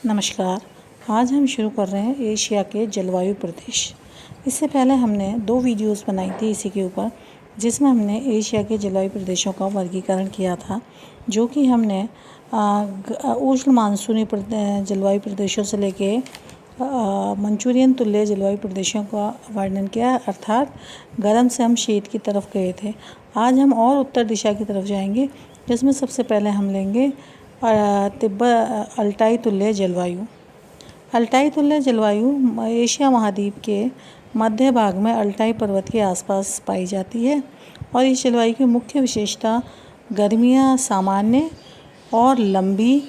नमस्कार। आज हम शुरू कर रहे हैं एशिया के जलवायु प्रदेश। इससे पहले हमने 2 वीडियोस बनाई थी इसी के ऊपर, जिसमें हमने एशिया के जलवायु प्रदेशों का वर्गीकरण किया था, जो कि हमने उष्ण मानसूनी जलवायु प्रदेशों से लेके मंचूरियन तुल्य जलवायु प्रदेशों का वर्णन किया, अर्थात गर्म से हम शीत की तरफ गए थे। आज हम और उत्तर दिशा की तरफ जाएंगे, जिसमें सबसे पहले हम लेंगे तिब्बत अल्टाई तुल्य जलवायु। अल्टाई तुल्य जलवायु एशिया महाद्वीप के मध्य भाग में अल्टाई पर्वत के आसपास पाई जाती है और इस जलवायु की मुख्य विशेषता गर्मियाँ सामान्य और लंबी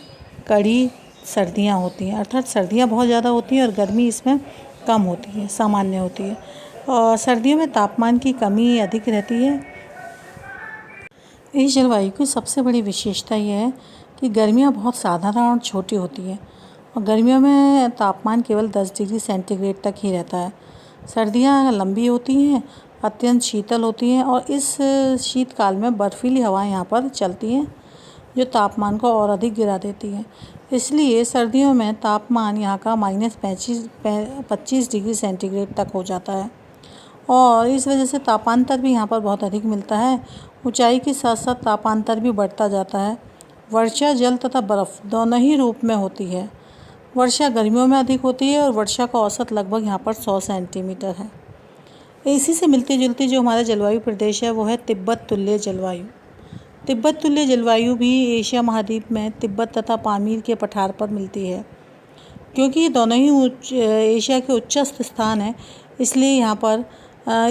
कड़ी सर्दियाँ होती हैं, अर्थात सर्दियाँ बहुत ज़्यादा होती हैं और गर्मी इसमें कम होती है, सामान्य होती है। और सर्दियों में तापमान की कमी अधिक रहती है। इस जलवायु की सबसे बड़ी विशेषता यह है कि गर्मियाँ बहुत साधारण और छोटी होती हैं और गर्मियों में तापमान केवल 10 डिग्री सेंटीग्रेड तक ही रहता है। सर्दियाँ लंबी होती हैं, अत्यंत शीतल होती हैं और इस शीतकाल में बर्फीली हवाएं यहाँ पर चलती हैं, जो तापमान को और अधिक गिरा देती हैं। इसलिए सर्दियों में तापमान यहाँ का -25 डिग्री सेंटीग्रेड तक हो जाता है और इस वजह से तापांतर भी यहाँ पर बहुत अधिक मिलता है। ऊंचाई के साथ साथ तापांतर भी बढ़ता जाता है। वर्षा जल तथा बर्फ़ दोनों ही रूप में होती है। वर्षा गर्मियों में अधिक होती है और वर्षा का औसत लगभग यहाँ पर 100 सेंटीमीटर है। इसी से मिलती जुलती जो हमारा जलवायु प्रदेश है वो है तिब्बत तुल्य जलवायु। तिब्बत तुल्य जलवायु भी एशिया महाद्वीप में तिब्बत तथा पामीर के पठार पर मिलती है। क्योंकि ये दोनों ही एशिया के उच्चस्थ स्थान हैं, इसलिए यहाँ पर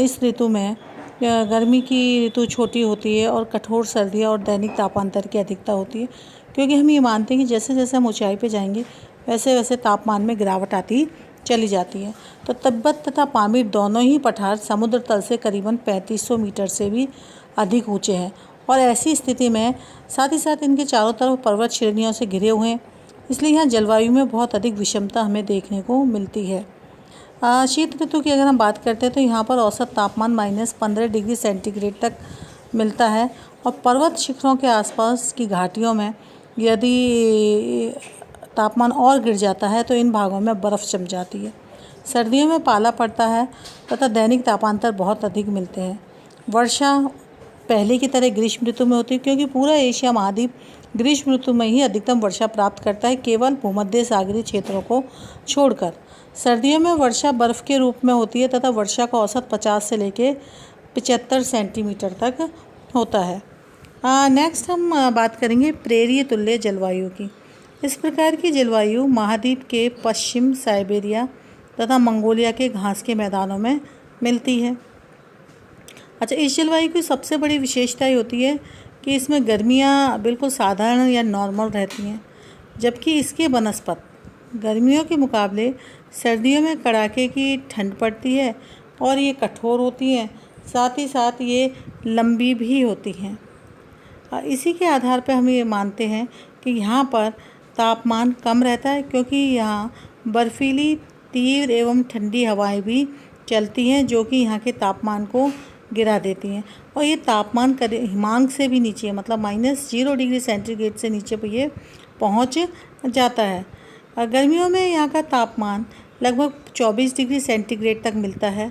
इस ऋतु में गर्मी की ऋतु छोटी होती है और कठोर सर्दियाँ और दैनिक तापांतर की अधिकता होती है। क्योंकि हम ये मानते हैं कि जैसे जैसे हम ऊंचाई पे जाएंगे वैसे वैसे तापमान में गिरावट आती चली जाती है। तो तिब्बत तथा पामीर दोनों ही पठार समुद्र तल से करीबन 3500 मीटर से भी अधिक ऊंचे हैं और ऐसी स्थिति में साथ ही साथ इनके चारों तरफ पर्वत श्रेणियों से घिरे हुए हैं, इसलिए यहाँ जलवायु में बहुत अधिक विषमता हमें देखने को मिलती है। शीत ऋतु की अगर हम बात करते हैं तो यहाँ पर औसत तापमान -15 डिग्री सेंटीग्रेड तक मिलता है और पर्वत शिखरों के आसपास की घाटियों में यदि तापमान और गिर जाता है तो इन भागों में बर्फ़ जम जाती है। सर्दियों में पाला पड़ता है तथा दैनिक तापांतर बहुत अधिक मिलते हैं। वर्षा पहले की तरह ग्रीष्म ऋतु में होती है, क्योंकि पूरा एशिया महाद्वीप ग्रीष्म ऋतु में ही अधिकतम वर्षा प्राप्त करता है, केवल भूमध्य सागरीय क्षेत्रों को छोड़कर। सर्दियों में वर्षा बर्फ़ के रूप में होती है तथा वर्षा का औसत 50 से लेके 75 सेंटीमीटर तक होता है। नेक्स्ट हम बात करेंगे प्रेरीय तुल्य जलवायु की। इस प्रकार की जलवायु महाद्वीप के पश्चिम साइबेरिया तथा मंगोलिया के घास के मैदानों में मिलती है। अच्छा, इस जलवायु की सबसे बड़ी विशेषता ये होती है कि इसमें गर्मियाँ बिल्कुल साधारण या नॉर्मल रहती हैं, जबकि इसके बनस्पत गर्मियों के मुकाबले सर्दियों में कड़ाके की ठंड पड़ती है और ये कठोर होती हैं, साथ ही साथ ये लंबी भी होती हैं। इसी के आधार पर हम ये मानते हैं कि यहाँ पर तापमान कम रहता है, क्योंकि यहाँ बर्फीली तीव्र एवं ठंडी हवाएं भी चलती हैं, जो कि यहाँ के तापमान को गिरा देती हैं और ये तापमान हिमांक से भी नीचे, मतलब -0 डिग्री सेंटीग्रेड से नीचे पर ये पहुँच जाता है। गर्मियों में यहाँ का तापमान लगभग 24 डिग्री सेंटीग्रेड तक मिलता है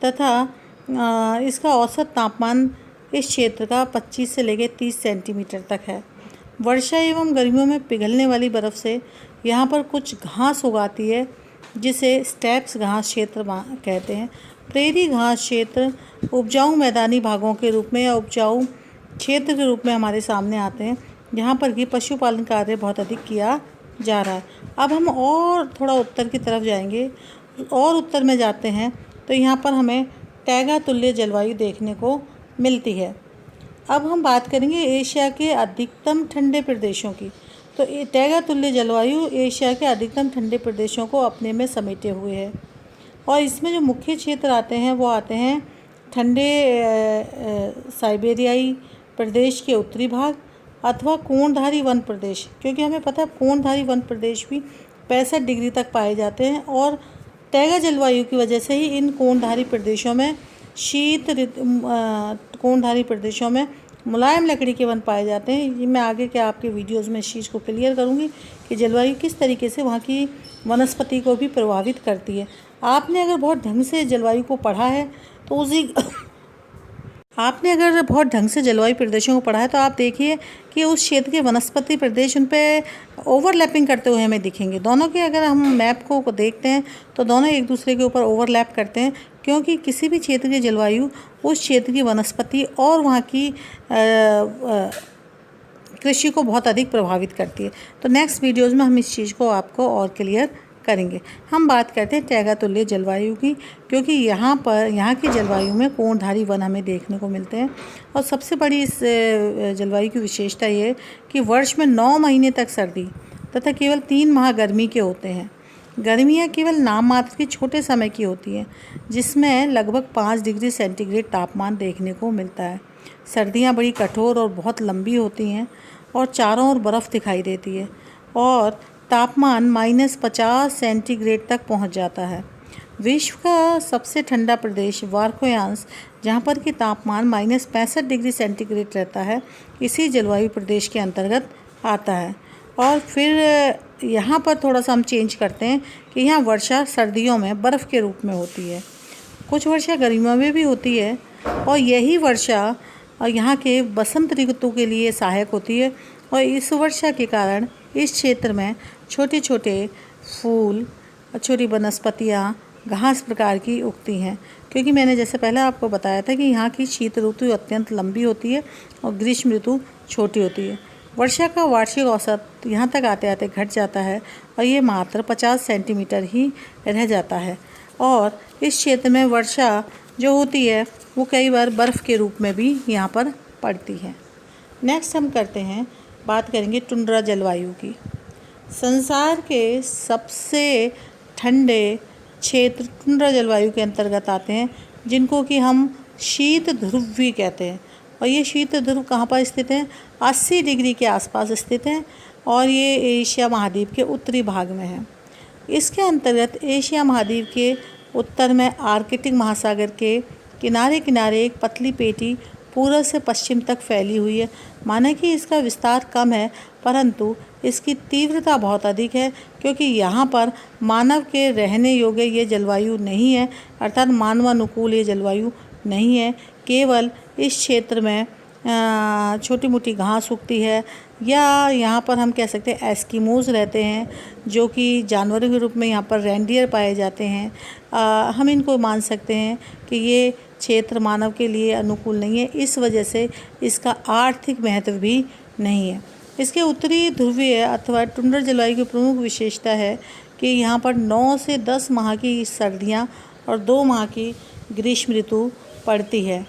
तथा इसका औसत तापमान इस क्षेत्र का 25 से लेकर 30 सेंटीमीटर तक है। वर्षा एवं गर्मियों में पिघलने वाली बर्फ़ से यहाँ पर कुछ घास उगाती है, जिसे स्टेप्स घास क्षेत्र कहते हैं। प्रेरी घास क्षेत्र उपजाऊ मैदानी भागों के रूप में या उपजाऊ क्षेत्र के रूप में हमारे सामने आते हैं, जहाँ पर कि पशुपालन कार्य बहुत अधिक किया जा रहा है। अब हम और थोड़ा उत्तर की तरफ जाएंगे और उत्तर में जाते हैं तो यहाँ पर हमें टैगा तुल्य जलवायु देखने को मिलती है। अब हम बात करेंगे एशिया के अधिकतम ठंडे प्रदेशों की। तो टैगा तुल्य जलवायु एशिया के अधिकतम ठंडे प्रदेशों को अपने में समेटे हुए है और इसमें जो मुख्य क्षेत्र आते हैं वो आते हैं ठंडे साइबेरियाई प्रदेश के उत्तरी भाग अथवा कोणधारी वन प्रदेश, क्योंकि हमें पता है कोणधारी वन प्रदेश भी 65 डिग्री तक पाए जाते हैं और टैगा जलवायु की वजह से ही इन कोणधारी प्रदेशों में मुलायम लकड़ी के वन पाए जाते हैं। ये मैं आगे के आपके वीडियोज़ में इस चीज़ को क्लियर करूँगी कि जलवायु किस तरीके से वहाँ की वनस्पति को भी प्रभावित करती है। आपने अगर बहुत ढंग से जलवायु को पढ़ा है तो आपने अगर बहुत ढंग से जलवायु प्रदेशों को पढ़ा है तो आप देखिए कि उस क्षेत्र के वनस्पति प्रदेश उन पे ओवरलैपिंग करते हुए हमें दिखेंगे। दोनों के अगर हम मैप को देखते हैं तो दोनों एक दूसरे के ऊपर ओवरलैप करते हैं, क्योंकि किसी भी क्षेत्र की जलवायु उस क्षेत्र की वनस्पति और वहाँ की कृषि को बहुत अधिक प्रभावित करती है। तो नेक्स्ट वीडियोज़ में हम इस चीज़ को आपको और क्लियर करेंगे। हम बात करते हैं टैगा तुल्य जलवायु की, क्योंकि यहाँ की जलवायु में कोणधारी वन हमें देखने को मिलते हैं। और सबसे बड़ी इस जलवायु की विशेषता ये है कि वर्ष में 9 महीने तक सर्दी तथा केवल 3 माह गर्मी के होते हैं। गर्मियाँ केवल नाम मात्र की छोटे समय की होती हैं, जिसमें लगभग 5 डिग्री सेंटीग्रेड तापमान देखने को मिलता है। सर्दियाँ बड़ी कठोर और बहुत लंबी होती हैं और चारों ओर बर्फ़ दिखाई देती है और तापमान -50 सेंटीग्रेड तक पहुंच जाता है। विश्व का सबसे ठंडा प्रदेश वार्खोयांश, जहां पर कि तापमान -65 डिग्री सेंटीग्रेड रहता है, इसी जलवायु प्रदेश के अंतर्गत आता है। और फिर यहाँ पर थोड़ा सा हम चेंज करते हैं कि यहाँ वर्षा सर्दियों में बर्फ़ के रूप में होती है, कुछ वर्षा गर्मियों में भी होती है, और यही वर्षा यहाँ के बसंत ऋतु के लिए सहायक होती है। और इस वर्षा के कारण इस क्षेत्र में छोटे छोटे फूल, छोटी वनस्पतियाँ, घास प्रकार की उगती हैं, क्योंकि मैंने जैसे पहले आपको बताया था कि यहाँ की शीत ऋतु अत्यंत लंबी होती है और ग्रीष्म ऋतु छोटी होती है। वर्षा का वार्षिक औसत यहाँ तक आते आते घट जाता है और ये मात्र 50 सेंटीमीटर ही रह जाता है। और इस क्षेत्र में वर्षा जो होती है वो कई बार बर्फ़ के रूप में भी यहाँ पर पड़ती है। नेक्स्ट हम बात करेंगे टुंड्रा जलवायु की। संसार के सबसे ठंडे क्षेत्र टुंड्रा जलवायु के अंतर्गत आते हैं, जिनको कि हम शीत ध्रुव भी कहते हैं। और ये शीत ध्रुव कहाँ पर स्थित हैं? 80 डिग्री के आसपास स्थित हैं और ये एशिया महाद्वीप के उत्तरी भाग में है। इसके अंतर्गत एशिया महाद्वीप के उत्तर में आर्कटिक महासागर के किनारे किनारे एक पतली पेटी पूर्व से पश्चिम तक फैली हुई है। माना कि इसका विस्तार कम है, परंतु इसकी तीव्रता बहुत अधिक है, क्योंकि यहाँ पर मानव के रहने योग्य ये जलवायु नहीं है, अर्थात मानवानुकूल ये जलवायु नहीं है। केवल इस क्षेत्र में छोटी मोटी घास उगती है, या यहाँ पर हम कह सकते हैं एस्किमोज़ रहते हैं, जो कि जानवरों के रूप में यहाँ पर रेंडियर पाए जाते हैं। हम इनको मान सकते हैं कि ये क्षेत्र मानव के लिए अनुकूल नहीं है, इस वजह से इसका आर्थिक महत्व भी नहीं है। इसके उत्तरी ध्रुवीय अथवा टुंड्रा जलवायु की प्रमुख विशेषता है कि यहाँ पर 9 से 10 माह की सर्दियाँ और 2 माह की ग्रीष्म ऋतु पड़ती है।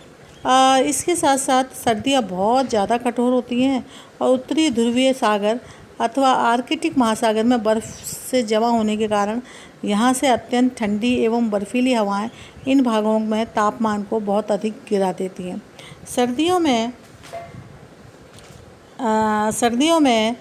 इसके साथ साथ सर्दियाँ बहुत ज़्यादा कठोर होती हैं और उत्तरी ध्रुवीय सागर अथवा आर्कटिक महासागर में बर्फ़ से जमा होने के कारण यहाँ से अत्यंत ठंडी एवं बर्फीली हवाएं इन भागों में तापमान को बहुत अधिक गिरा देती हैं। सर्दियों में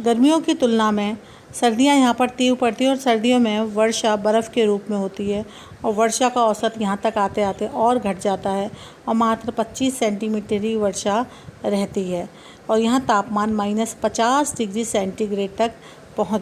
गर्मियों की तुलना में सर्दियाँ यहाँ पर तीव्र पड़ती हैं और सर्दियों में वर्षा बर्फ़ के रूप में होती है और वर्षा का औसत यहाँ तक आते आते और घट जाता है और मात्र 25 सेंटीमीटर ही वर्षा रहती है और यहाँ तापमान -50 डिग्री सेंटीग्रेड तक पहुँच